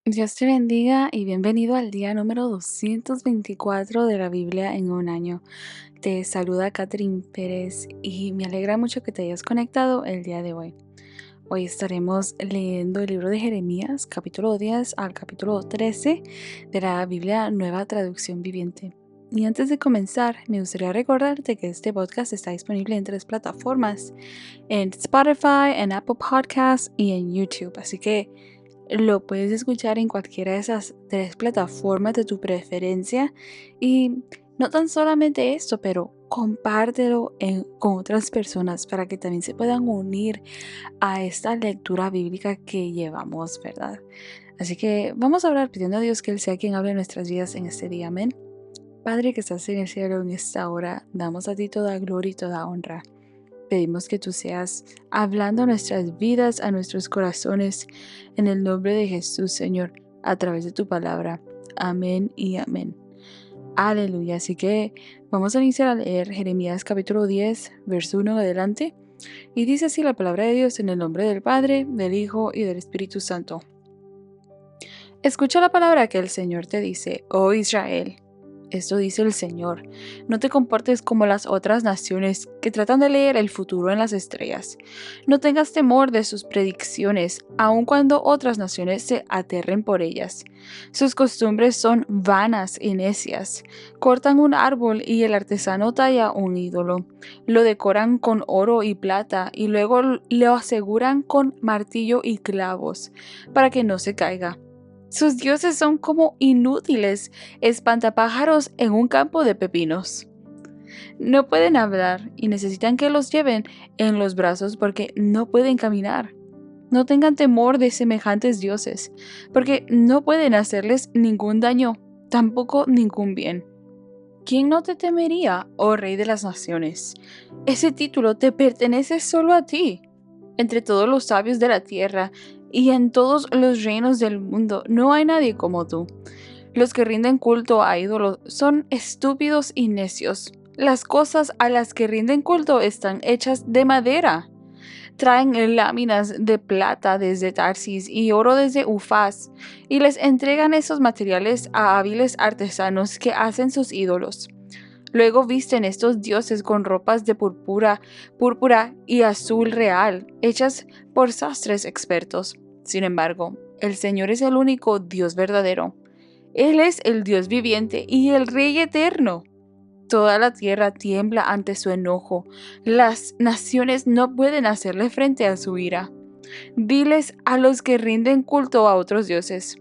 Dios te bendiga y bienvenido al día número 224 de la Biblia en un año. Te saluda Catherine Pérez y me alegra mucho que te hayas conectado el día de hoy. Hoy estaremos leyendo el libro de Jeremías, capítulo 10 al capítulo 13 de la Biblia Nueva Traducción Viviente. Y antes de comenzar, me gustaría recordarte que este podcast está disponible en 3 plataformas, en Spotify, en Apple Podcasts y en YouTube. Así que lo puedes escuchar en cualquiera de esas 3 plataformas de tu preferencia. Y no tan solamente esto, pero compártelo con otras personas para que también se puedan unir a esta lectura bíblica que llevamos, ¿verdad? Así que vamos a orar pidiendo a Dios que Él sea quien hable en nuestras vidas en este día. Amén. Padre que estás en el cielo, en esta hora, damos a ti toda gloria y toda honra. Pedimos que tú seas hablando a nuestras vidas, a nuestros corazones, en el nombre de Jesús, Señor, a través de tu palabra. Amén y amén. Aleluya. Así que vamos a iniciar a leer Jeremías capítulo 10, verso 1 en adelante. Y dice así la palabra de Dios en el nombre del Padre, del Hijo y del Espíritu Santo. Escucha la palabra que el Señor te dice, oh Israel. Esto dice el Señor, no te comportes como las otras naciones que tratan de leer el futuro en las estrellas. No tengas temor de sus predicciones, aun cuando otras naciones se aterren por ellas. Sus costumbres son vanas y necias. Cortan un árbol y el artesano talla un ídolo. Lo decoran con oro y plata y luego lo aseguran con martillo y clavos, para que no se caiga. Sus dioses son como inútiles espantapájaros en un campo de pepinos. No pueden hablar y necesitan que los lleven en los brazos porque no pueden caminar. No tengan temor de semejantes dioses, porque no pueden hacerles ningún daño, tampoco ningún bien. ¿Quién no te temería, oh Rey de las Naciones? Ese título te pertenece solo a ti. Entre todos los sabios de la tierra y en todos los reinos del mundo no hay nadie como tú. Los que rinden culto a ídolos son estúpidos y necios. Las cosas a las que rinden culto están hechas de madera. Traen láminas de plata desde Tarsis y oro desde Ufaz, y les entregan esos materiales a hábiles artesanos que hacen sus ídolos. Luego visten estos dioses con ropas de púrpura y azul real, hechas por sastres expertos. Sin embargo, el Señor es el único Dios verdadero. Él es el Dios viviente y el Rey eterno. Toda la tierra tiembla ante su enojo. Las naciones no pueden hacerle frente a su ira. Diles a los que rinden culto a otros dioses.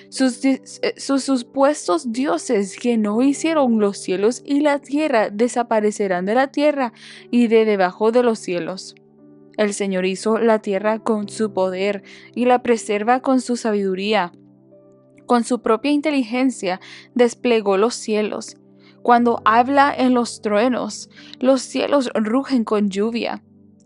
Sus supuestos dioses que no hicieron los cielos y la tierra desaparecerán de la tierra y de debajo de los cielos. El Señor hizo la tierra con su poder y la preserva con su sabiduría. Con su propia inteligencia desplegó los cielos. Cuando habla en los cielos rugen con lluvia.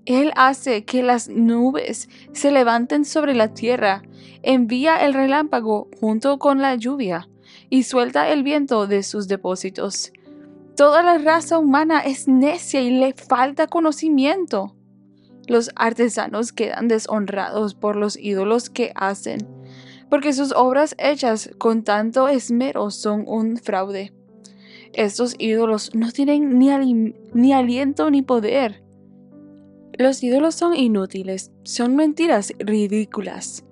Él hace que las nubes se levanten sobre la tierra, envía el relámpago junto con la lluvia y suelta el viento de sus depósitos. Toda la raza humana es necia y le falta conocimiento. Los artesanos quedan deshonrados por los ídolos que hacen, porque sus obras hechas con tanto esmero son un fraude. Estos ídolos no tienen ni aliento ni poder. Los ídolos son inútiles, son mentiras ridículas.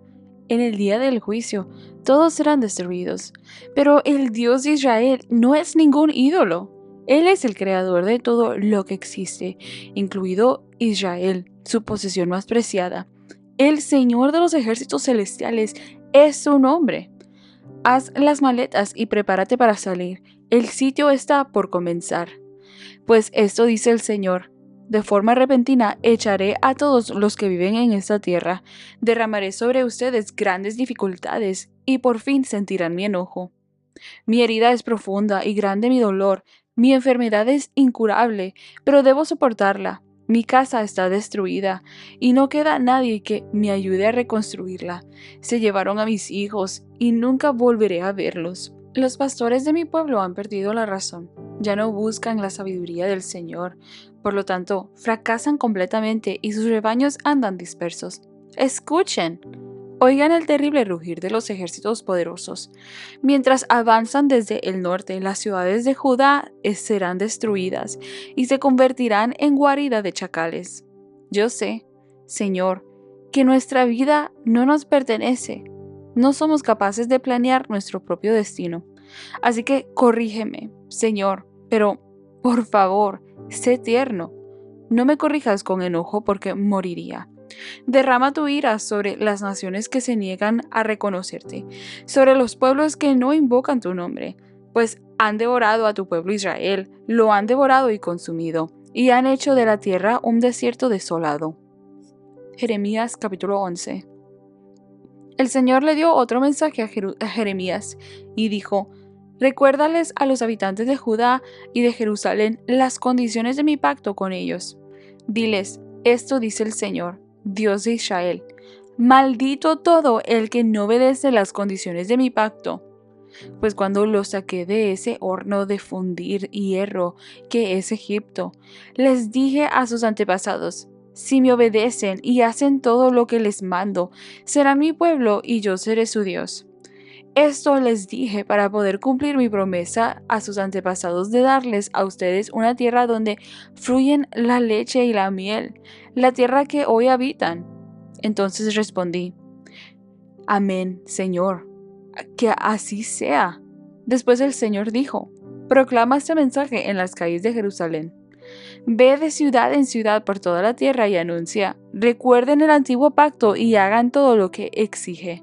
En el día del juicio, todos serán destruidos. Pero el Dios de Israel no es ningún ídolo. Él es el creador de todo lo que existe, incluido Israel, su posesión más preciada. El Señor de los ejércitos celestiales es su nombre. Haz las maletas y prepárate para salir. El sitio está por comenzar. Pues esto dice el Señor: de forma repentina echaré a todos los que viven en esta tierra, derramaré sobre ustedes grandes dificultades, y por fin sentirán mi enojo. Mi herida es profunda y grande mi dolor, mi enfermedad es incurable, pero debo soportarla. Mi casa está destruida, y no queda nadie que me ayude a reconstruirla. Se llevaron a mis hijos, y nunca volveré a verlos. Los pastores de mi pueblo han perdido la razón. Ya no buscan la sabiduría del Señor. Por lo tanto, fracasan completamente y sus rebaños andan dispersos. Escuchen, Oigan el terrible rugir de los ejércitos poderosos. Mientras avanzan desde el norte, las ciudades de Judá serán destruidas y se convertirán en guarida de chacales. Yo sé, Señor, que nuestra vida no nos pertenece. No somos capaces de planear nuestro propio destino. Así que corrígeme, Señor, pero por favor, sé tierno. No me corrijas con enojo porque moriría. Derrama tu ira sobre las naciones que se niegan a reconocerte, sobre los pueblos que no invocan tu nombre, pues han devorado a tu pueblo Israel, lo han devorado y consumido, y han hecho de la tierra un desierto desolado. Jeremías capítulo 11. El Señor le dio otro mensaje a Jeremías y dijo: Recuérdales a los habitantes de Judá y de Jerusalén las condiciones de mi pacto con ellos. Diles, esto dice el Señor, Dios de Israel: Maldito todo el que no obedece las condiciones de mi pacto. Pues cuando los saqué de ese horno de fundir hierro que es Egipto, les dije a sus antepasados: Si me obedecen y hacen todo lo que les mando, serán mi pueblo y yo seré su Dios. Esto les dije para poder cumplir mi promesa a sus antepasados de darles a ustedes una tierra donde fluyen la leche y la miel, la tierra que hoy habitan. Entonces respondí: Amén, Señor, que así sea. Después el Señor dijo: Proclama este mensaje en las calles de Jerusalén. Ve de ciudad en ciudad por toda la tierra y anuncia: Recuerden el antiguo pacto y hagan todo lo que exige.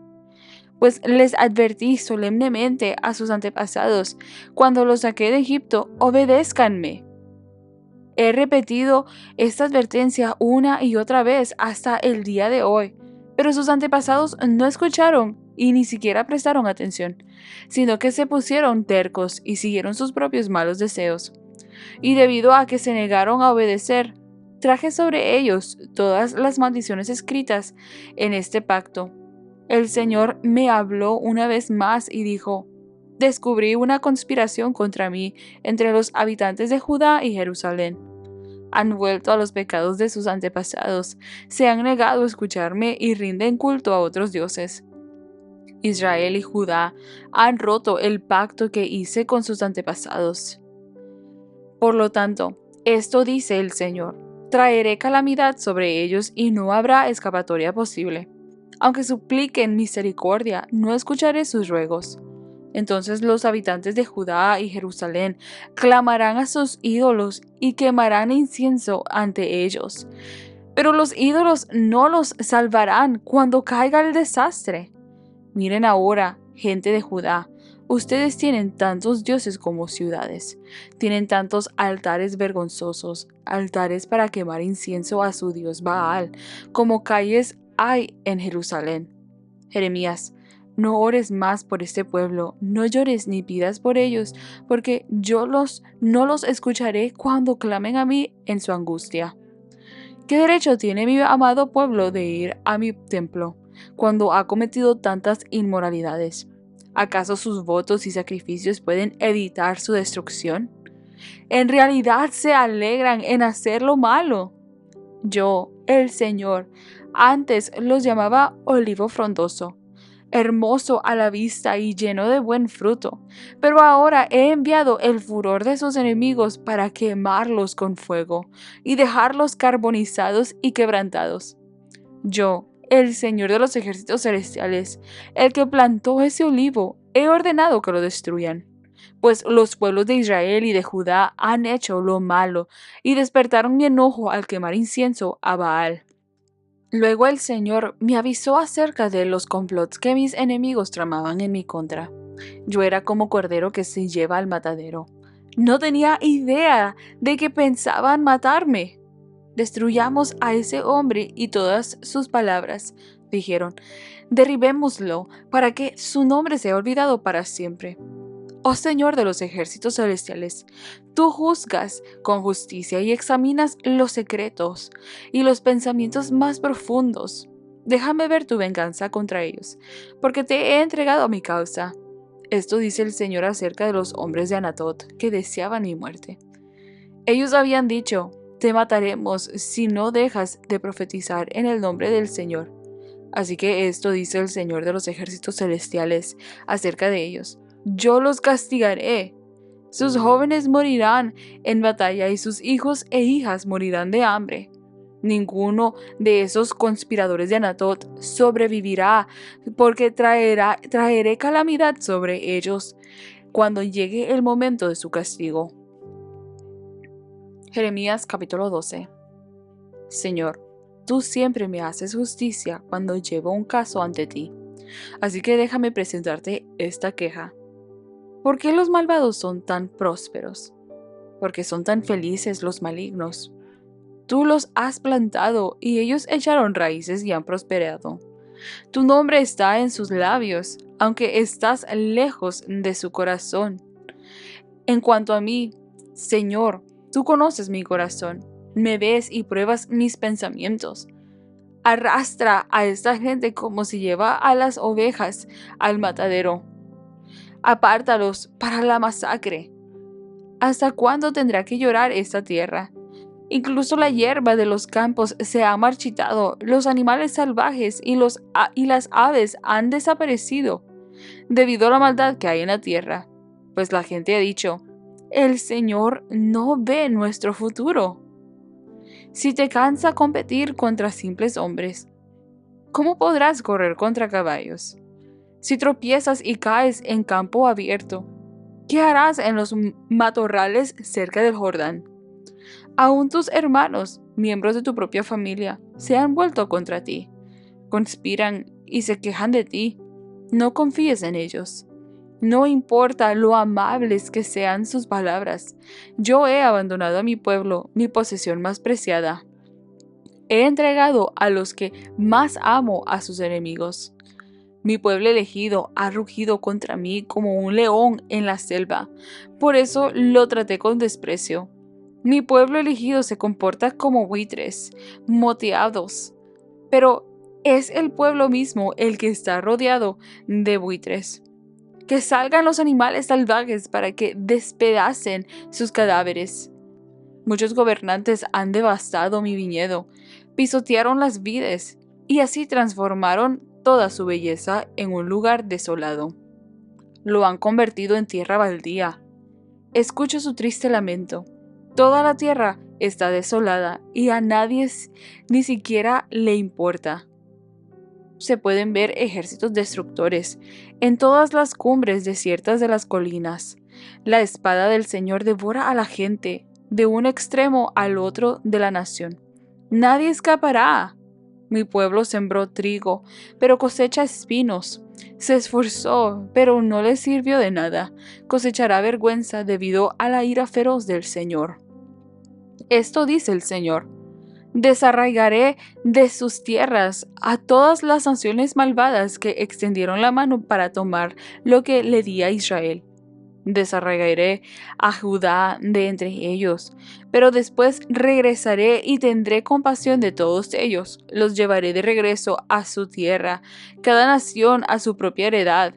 Pues les advertí solemnemente a sus antepasados, cuando los saqué de Egipto: obedézcanme. He repetido esta advertencia una y otra vez hasta el día de hoy, pero sus antepasados no escucharon y ni siquiera prestaron atención, sino que se pusieron tercos y siguieron sus propios malos deseos. Y debido a que se negaron a obedecer, traje sobre ellos todas las maldiciones escritas en este pacto. El Señor me habló una vez más y dijo: Descubrí una conspiración contra mí entre los habitantes de Judá y Jerusalén. Han vuelto a los pecados de sus antepasados, se han negado a escucharme y rinden culto a otros dioses. Israel y Judá han roto el pacto que hice con sus antepasados. Por lo tanto, esto dice el Señor: traeré calamidad sobre ellos y no habrá escapatoria posible. Aunque supliquen misericordia, no escucharé sus ruegos. Entonces los habitantes de Judá y Jerusalén clamarán a sus ídolos y quemarán incienso ante ellos. Pero los ídolos no los salvarán cuando caiga el desastre. Miren ahora, gente de Judá, ustedes tienen tantos dioses como ciudades. Tienen tantos altares vergonzosos, altares para quemar incienso a su dios Baal, como calles hay en Jerusalén. Jeremías, no ores más por este pueblo, no llores ni pidas por ellos, porque no los escucharé cuando clamen a mí en su angustia. ¿Qué derecho tiene mi amado pueblo de ir a mi templo cuando ha cometido tantas inmoralidades? ¿Acaso sus votos y sacrificios pueden evitar su destrucción? En realidad se alegran en hacer lo malo. Yo, el Señor, antes los llamaba olivo frondoso, hermoso a la vista y lleno de buen fruto, pero ahora he enviado el furor de sus enemigos para quemarlos con fuego y dejarlos carbonizados y quebrantados. Yo, el Señor de los ejércitos celestiales, el que plantó ese olivo, he ordenado que lo destruyan. Pues los pueblos de Israel y de Judá han hecho lo malo y despertaron mi enojo al quemar incienso a Baal. Luego el Señor me avisó acerca de los complots que mis enemigos tramaban en mi contra. Yo era como cordero que se lleva al matadero. No tenía idea de que pensaban matarme. Destruyamos a ese hombre y todas sus palabras, dijeron. Derribémoslo para que su nombre sea olvidado para siempre. Oh Señor de los ejércitos celestiales, tú juzgas con justicia y examinas los secretos y los pensamientos más profundos. Déjame ver tu venganza contra ellos, porque te he entregado a mi causa. Esto dice el Señor acerca de los hombres de Anatot que deseaban mi muerte. Ellos habían dicho: te mataremos si no dejas de profetizar en el nombre del Señor. Así que esto dice el Señor de los ejércitos celestiales acerca de ellos: yo los castigaré. Sus jóvenes morirán en batalla y sus hijos e hijas morirán de hambre. Ninguno de esos conspiradores de Anatot sobrevivirá, porque traeré calamidad sobre ellos cuando llegue el momento de su castigo. Jeremías capítulo 12. Señor, tú siempre me haces justicia cuando llevo un caso ante ti. Así que déjame presentarte esta queja. ¿Por qué los malvados son tan prósperos? ¿Por qué son tan felices los malignos? Tú los has plantado y ellos echaron raíces y han prosperado. Tu nombre está en sus labios, aunque estás lejos de su corazón. En cuanto a mí, Señor, tú conoces mi corazón, me ves y pruebas mis pensamientos. Arrastra a esta gente como si lleva a las ovejas al matadero. Apártalos para la masacre. ¿Hasta cuándo tendrá que llorar esta tierra? Incluso la hierba de los campos se ha marchitado, los animales salvajes y las aves han desaparecido debido a la maldad que hay en la tierra. Pues la gente ha dicho: el Señor no ve nuestro futuro. Si te cansa competir contra simples hombres, ¿cómo podrás correr contra caballos? Si tropiezas y caes en campo abierto, ¿qué harás en los matorrales cerca del Jordán? Aún tus hermanos, miembros de tu propia familia, se han vuelto contra ti. Conspiran y se quejan de ti. No confíes en ellos. No importa lo amables que sean sus palabras. Yo he abandonado a mi pueblo, mi posesión más preciada. He entregado a los que más amo a sus enemigos. Mi pueblo elegido ha rugido contra mí como un león en la selva. Por eso lo traté con desprecio. Mi pueblo elegido se comporta como buitres, moteados. Pero es el pueblo mismo el que está rodeado de buitres. Que salgan los animales salvajes para que despedacen sus cadáveres. Muchos gobernantes han devastado mi viñedo, pisotearon las vides y así transformaron toda su belleza en un lugar desolado. Lo han convertido en tierra baldía. Escucho su triste lamento. Toda la tierra está desolada y a nadie ni siquiera le importa. Se pueden ver ejércitos destructores en todas las cumbres desiertas de las colinas. La espada del Señor devora a la gente de un extremo al otro de la nación. Nadie escapará. Mi pueblo sembró trigo, pero cosecha espinos. Se esforzó, pero no le sirvió de nada. Cosechará vergüenza debido a la ira feroz del Señor. Esto dice el Señor: desarraigaré de sus tierras a todas las naciones malvadas que extendieron la mano para tomar lo que le di a Israel. Desarraigaré a Judá de entre ellos, pero después regresaré y tendré compasión de todos ellos. Los llevaré de regreso a su tierra, cada nación a su propia heredad.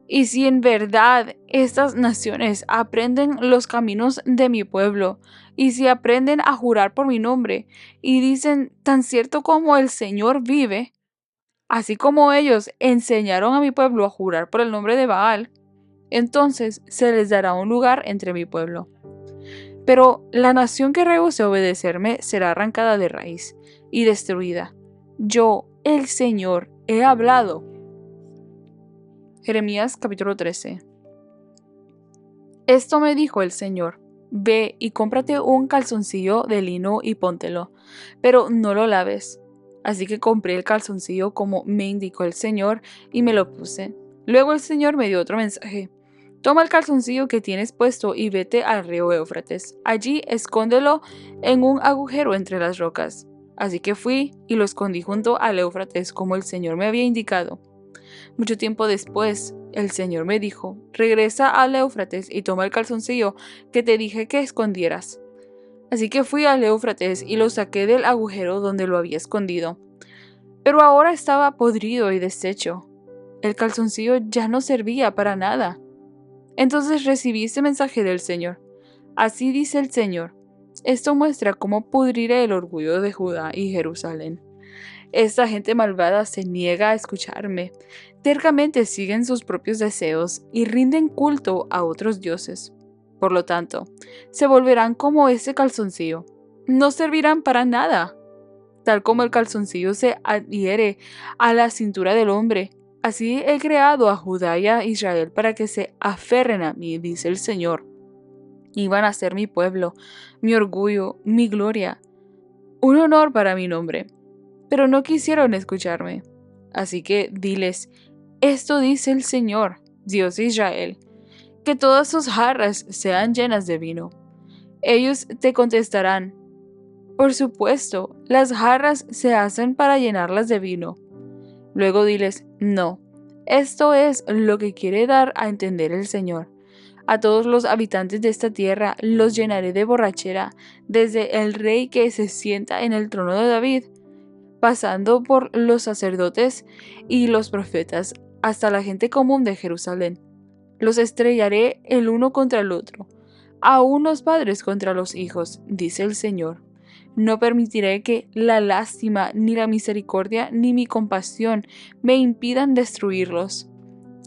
Y si en verdad estas naciones aprenden los caminos de mi pueblo, y si aprenden a jurar por mi nombre, y dicen: tan cierto como el Señor vive, así como ellos enseñaron a mi pueblo a jurar por el nombre de Baal, entonces se les dará un lugar entre mi pueblo. Pero la nación que rehúse obedecerme será arrancada de raíz y destruida. Yo, el Señor, he hablado. Jeremías capítulo 13. Esto me dijo el Señor: ve y cómprate un calzoncillo de lino y póntelo, pero no lo laves. Así que compré el calzoncillo como me indicó el Señor y me lo puse. Luego el Señor me dio otro mensaje: toma el calzoncillo que tienes puesto y vete al río Éufrates. Allí escóndelo en un agujero entre las rocas. Así que fui y lo escondí junto al Éufrates como el Señor me había indicado. Mucho tiempo después, el Señor me dijo: regresa al Éufrates y toma el calzoncillo que te dije que escondieras. Así que fui al Éufrates y lo saqué del agujero donde lo había escondido. Pero ahora estaba podrido y deshecho. El calzoncillo ya no servía para nada. Entonces recibí este mensaje del Señor: así dice el Señor, esto muestra cómo pudriré el orgullo de Judá y Jerusalén. Esta gente malvada se niega a escucharme. Tercamente siguen sus propios deseos y rinden culto a otros dioses. Por lo tanto, se volverán como ese calzoncillo. No servirán para nada. Tal como el calzoncillo se adhiere a la cintura del hombre, así he creado a Judá y a Israel para que se aferren a mí, dice el Señor. Iban a ser mi pueblo, mi orgullo, mi gloria, un honor para mi nombre. Pero no quisieron escucharme. Así que diles, esto dice el Señor, Dios de Israel, que todas sus jarras sean llenas de vino. Ellos te contestarán, por supuesto, las jarras se hacen para llenarlas de vino. Luego diles, no, esto es lo que quiere dar a entender el Señor. A todos los habitantes de esta tierra los llenaré de borrachera, desde el rey que se sienta en el trono de David, pasando por los sacerdotes y los profetas, hasta la gente común de Jerusalén. Los estrellaré el uno contra el otro, aún los padres contra los hijos, dice el Señor. No permitiré que la lástima, ni la misericordia, ni mi compasión me impidan destruirlos.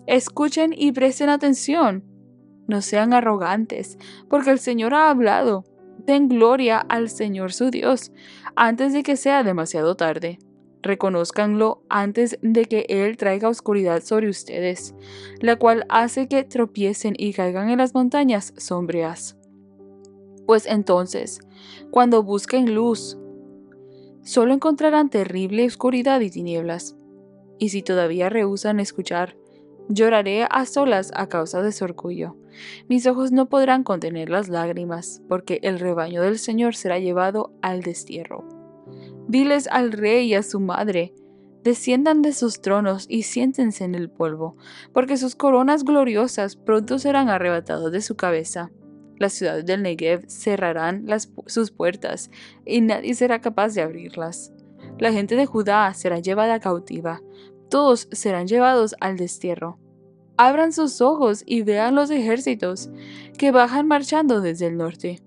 Escuchen y presten atención. No sean arrogantes, porque el Señor ha hablado. Den gloria al Señor su Dios, antes de que sea demasiado tarde. Reconózcanlo antes de que Él traiga oscuridad sobre ustedes, la cual hace que tropiecen y caigan en las montañas sombrías. Pues entonces, cuando busquen luz, solo encontrarán terrible oscuridad y tinieblas. Y si todavía rehúsan escuchar, lloraré a solas a causa de su orgullo. Mis ojos no podrán contener las lágrimas, porque el rebaño del Señor será llevado al destierro. Diles al rey y a su madre, desciendan de sus tronos y siéntense en el polvo, porque sus coronas gloriosas pronto serán arrebatadas de su cabeza. Las ciudades del Negev cerrarán sus puertas, y nadie será capaz de abrirlas. La gente de Judá será llevada cautiva, todos serán llevados al destierro. Abran sus ojos y vean los ejércitos que bajan marchando desde el norte.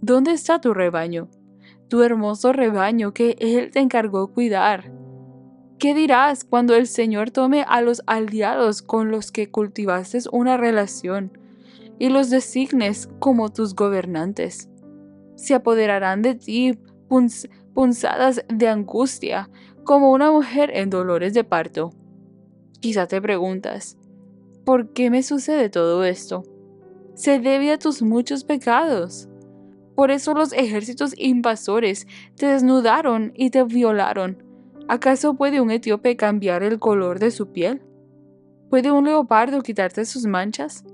¿Dónde está tu rebaño? Tu hermoso rebaño que Él te encargó cuidar. ¿Qué dirás cuando el Señor tome a los aliados con los que cultivaste una relación y los designes como tus gobernantes? Se apoderarán de ti punzadas de angustia, como una mujer en dolores de parto. Quizá te preguntas, ¿por qué me sucede todo esto? Se debe a tus muchos pecados. Por eso los ejércitos invasores te desnudaron y te violaron. ¿Acaso puede un etíope cambiar el color de su piel? ¿Puede un leopardo quitarte sus manchas?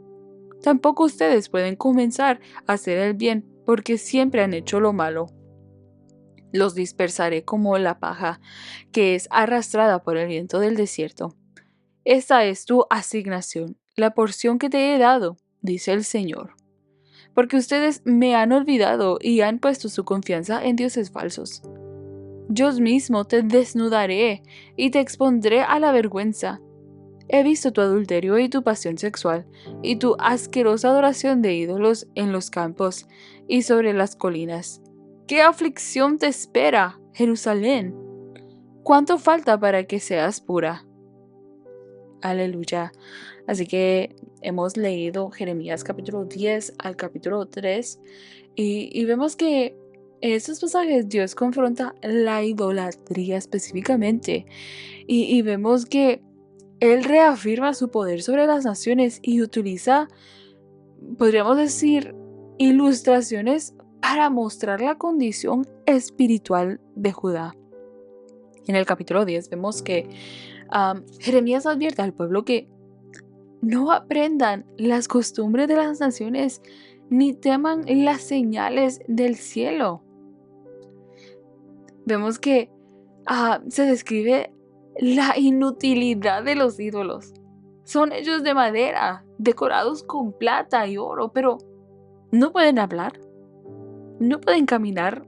Tampoco ustedes pueden comenzar a hacer el bien, porque siempre han hecho lo malo. Los dispersaré como la paja que es arrastrada por el viento del desierto. Esta es tu asignación, la porción que te he dado, dice el Señor. Porque ustedes me han olvidado y han puesto su confianza en dioses falsos. Yo mismo te desnudaré y te expondré a la vergüenza. He visto tu adulterio y tu pasión sexual, y tu asquerosa adoración de ídolos en los campos y sobre las colinas. ¿Qué aflicción te espera, Jerusalén? ¿Cuánto falta para que seas pura? Aleluya. Así que hemos leído Jeremías capítulo 10 al capítulo 3 y vemos que en estos pasajes Dios confronta la idolatría específicamente y vemos que Él reafirma su poder sobre las naciones y utiliza, podríamos decir, ilustraciones para mostrar la condición espiritual de Judá. En el capítulo 10 vemos que Jeremías advierte al pueblo que no aprendan las costumbres de las naciones ni teman las señales del cielo. Vemos que se describe la inutilidad de los ídolos. Son hechos de madera, decorados con plata y oro, pero no pueden hablar, no pueden caminar,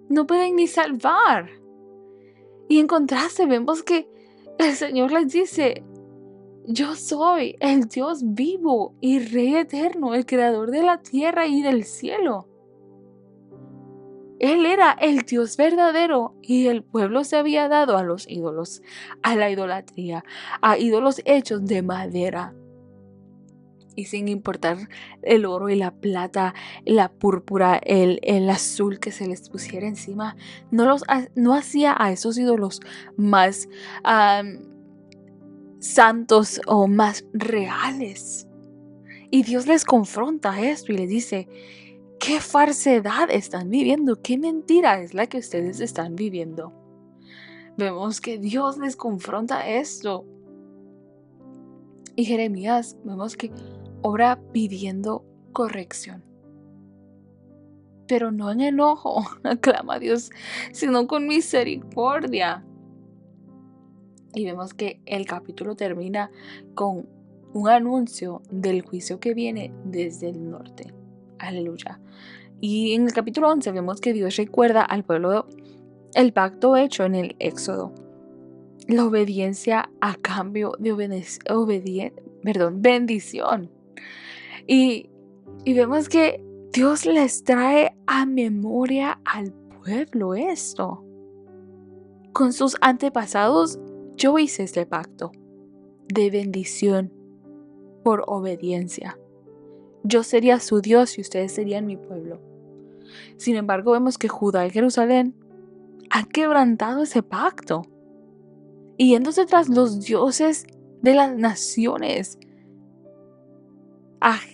no pueden ni salvar. Y en contraste vemos que el Señor les dice: yo soy el Dios vivo y Rey eterno, el creador de la tierra y del cielo. Él era el Dios verdadero y el pueblo se había dado a los ídolos, a la idolatría, a ídolos hechos de madera. Y sin importar el oro y la plata, la púrpura, el azul que se les pusiera encima, no hacía a esos ídolos más santos o más reales. Y Dios les confronta a esto y les dice: ¿qué falsedad están viviendo? ¿Qué mentira es la que ustedes están viviendo? Vemos que Dios les confronta esto. Y Jeremías, vemos que ora pidiendo corrección. Pero no en enojo, aclama a Dios, sino con misericordia. Y vemos que el capítulo termina con un anuncio del juicio que viene desde el norte. Aleluya. Y en el capítulo 11 vemos que Dios recuerda al pueblo el pacto hecho en el Éxodo. La obediencia a cambio de bendición. Y vemos que Dios les trae a memoria al pueblo esto. Con sus antepasados yo hice este pacto de bendición por obediencia. Yo sería su Dios y ustedes serían mi pueblo. Sin embargo, vemos que Judá y Jerusalén han quebrantado ese pacto, y yéndose tras los dioses de las naciones,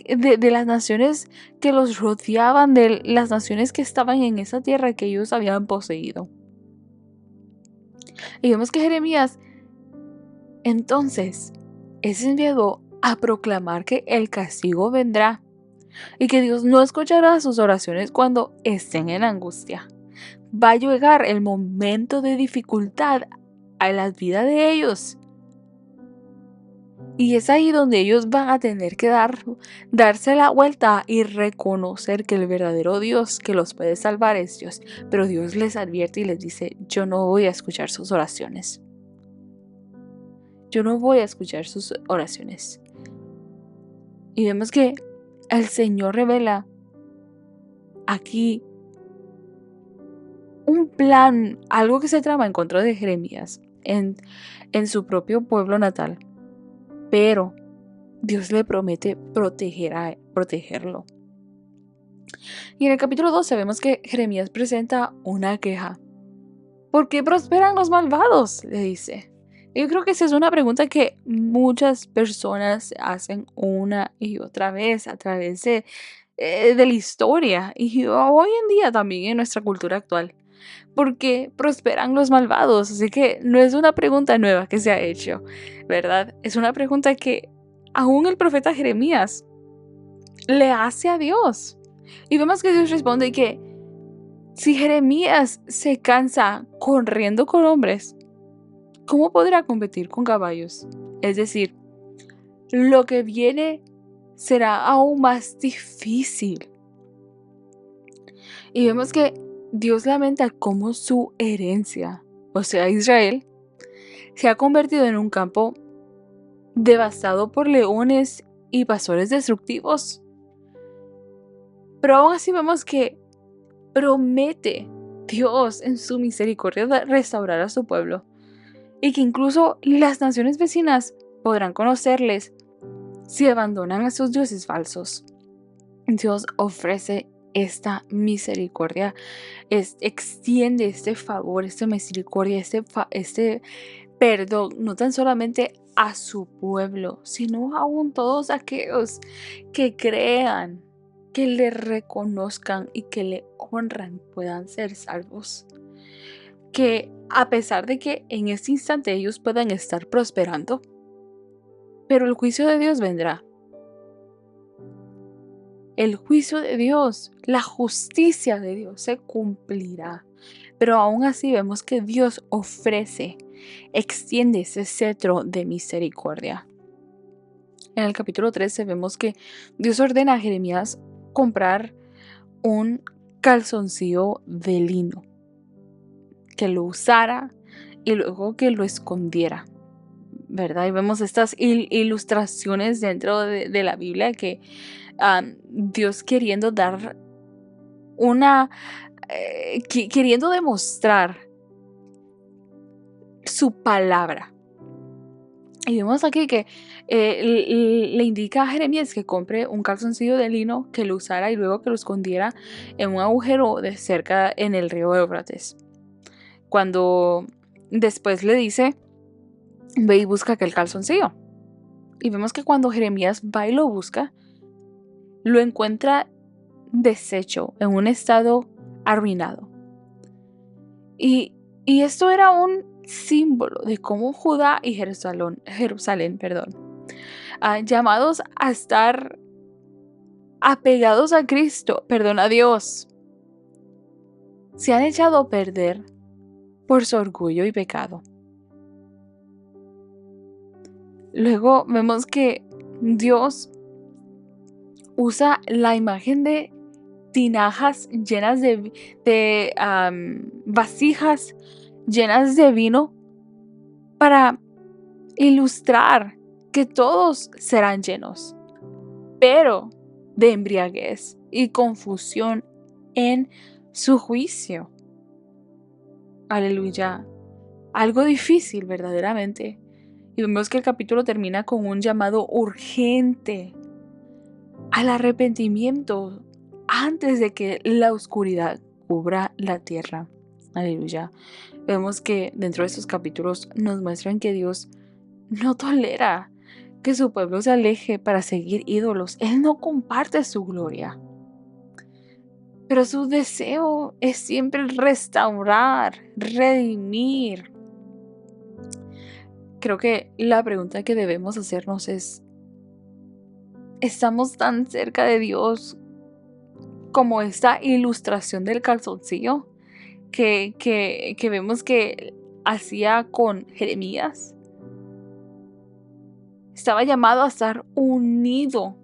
de las naciones que los rodeaban, de las naciones que estaban en esa tierra que ellos habían poseído. Y vemos que Jeremías entonces es enviado a proclamar que el castigo vendrá y que Dios no escuchará sus oraciones cuando estén en angustia. Va a llegar el momento de dificultad a la vida de ellos. Y es ahí donde ellos van a tener que darse la vuelta y reconocer que el verdadero Dios que los puede salvar es Dios. Pero Dios les advierte y les dice: yo no voy a escuchar sus oraciones. Yo no voy a escuchar sus oraciones. Y vemos que el Señor revela aquí un plan, algo que se trama en contra de Jeremías en su propio natal. Pero Dios le promete protegerlo. Y en el capítulo 12 vemos que Jeremías presenta una queja. ¿Por qué prosperan los malvados?, le dice. Yo creo que esa es una pregunta que muchas personas hacen una y otra vez a través de la historia y hoy en día también en nuestra cultura actual. ¿Por qué prosperan los malvados? Así que no es una pregunta nueva que se ha hecho, ¿verdad? Es una pregunta que aún el profeta Jeremías le hace a Dios. Y vemos que Dios responde que si Jeremías se cansa corriendo con hombres, ¿cómo podrá competir con caballos? Es decir, lo que viene será aún más difícil. Y vemos que Dios lamenta cómo su herencia, o sea, Israel, se ha convertido en un campo devastado por leones y pastores destructivos. Pero aún así vemos que promete Dios en su misericordia de restaurar a su pueblo, y que incluso las naciones vecinas podrán conocerles si abandonan a sus dioses falsos. Dios ofrece esta misericordia, extiende este favor, esta misericordia, este perdón, no tan solamente a su pueblo, sino aún todos aquellos que crean, que le reconozcan y que le honran puedan ser salvos. Que a pesar de que en este instante ellos puedan estar prosperando, pero el juicio de Dios vendrá. El juicio de Dios, la justicia de Dios se cumplirá. Pero aún así vemos que Dios extiende ese cetro de misericordia. En el capítulo 13 vemos que Dios ordena a Jeremías comprar un calzoncillo de lino, que lo usara y luego que lo escondiera, ¿verdad? Y vemos estas ilustraciones dentro de la Biblia que Dios queriendo dar una queriendo demostrar su palabra. Y vemos aquí que le indica a Jeremías que compre un calzoncillo de lino, que lo usara y luego que lo escondiera en un agujero de cerca en el río Éufrates. Cuando después le dice, ve y busca aquel calzoncillo. Y vemos que cuando Jeremías va y lo busca, lo encuentra deshecho, en un estado arruinado. Y esto era un símbolo de cómo Judá y Jerusalén, llamados a estar apegados a Cristo, a Dios, se han echado a perder por su orgullo y pecado. Luego vemos que Dios usa la imagen de tinajas llenas de vasijas llenas de vino para ilustrar que todos serán llenos, pero de embriaguez y confusión en su juicio. Aleluya. Algo difícil verdaderamente. Y vemos que el capítulo termina con un llamado urgente al arrepentimiento antes de que la oscuridad cubra la tierra. Aleluya. Vemos que dentro de estos capítulos nos muestran que Dios no tolera que su pueblo se aleje para seguir ídolos. Él no comparte su gloria. Pero su deseo es siempre restaurar, redimir. Creo que la pregunta que debemos hacernos es, ¿estamos tan cerca de Dios como esta ilustración del calzoncillo que vemos que hacía con Jeremías? Estaba llamado a estar unido,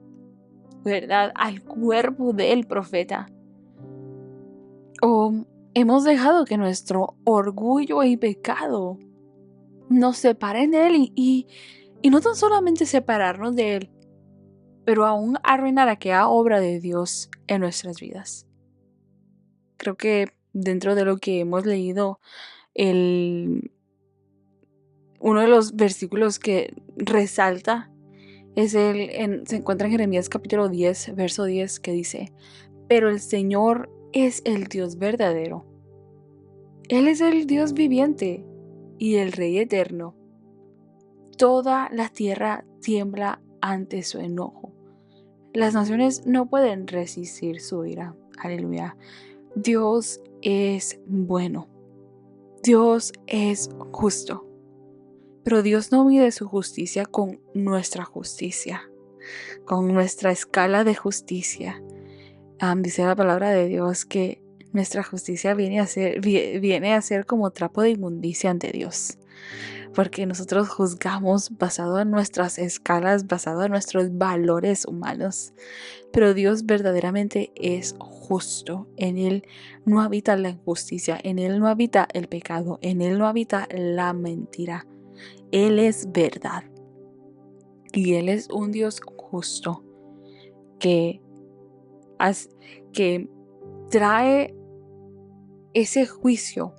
¿verdad?, al cuerpo del profeta. O hemos dejado que nuestro orgullo y pecado nos separen de Él y no tan solamente separarnos de Él, pero aún arruinar aquella obra de Dios en nuestras vidas. Creo que dentro de lo que hemos leído, uno de los versículos que resalta es se encuentra en Jeremías capítulo 10, verso 10, que dice: pero el Señor es el Dios verdadero. Él es el Dios viviente y el Rey eterno. Toda la tierra tiembla ante su enojo. Las naciones no pueden resistir su ira. Aleluya. Dios es bueno. Dios es justo. Pero Dios no mide su justicia con nuestra justicia, con nuestra escala de justicia. Dice la palabra de Dios que nuestra justicia viene a ser como trapo de inmundicia ante Dios. Porque nosotros juzgamos basado en nuestras escalas, basado en nuestros valores humanos. Pero Dios verdaderamente es justo. En Él no habita la injusticia, en Él no habita el pecado, en Él no habita la mentira. Él es verdad. Y Él es un Dios justo que trae ese juicio,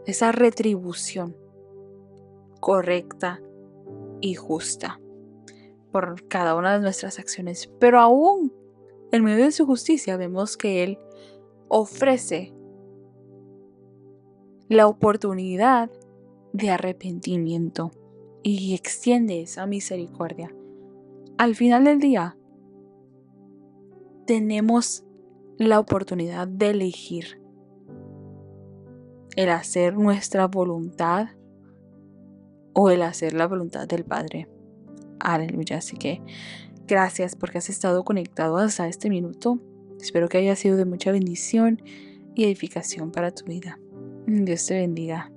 esa retribución correcta y justa por cada una de nuestras acciones. Pero aún en medio de su justicia vemos que Él ofrece la oportunidad de arrepentimiento y extiende esa misericordia. Al final del día, tenemos la oportunidad de elegir el hacer nuestra voluntad o el hacer la voluntad del Padre. Aleluya. Así que gracias porque has estado conectado hasta este minuto. Espero que haya sido de mucha bendición y edificación para tu vida. Dios te bendiga.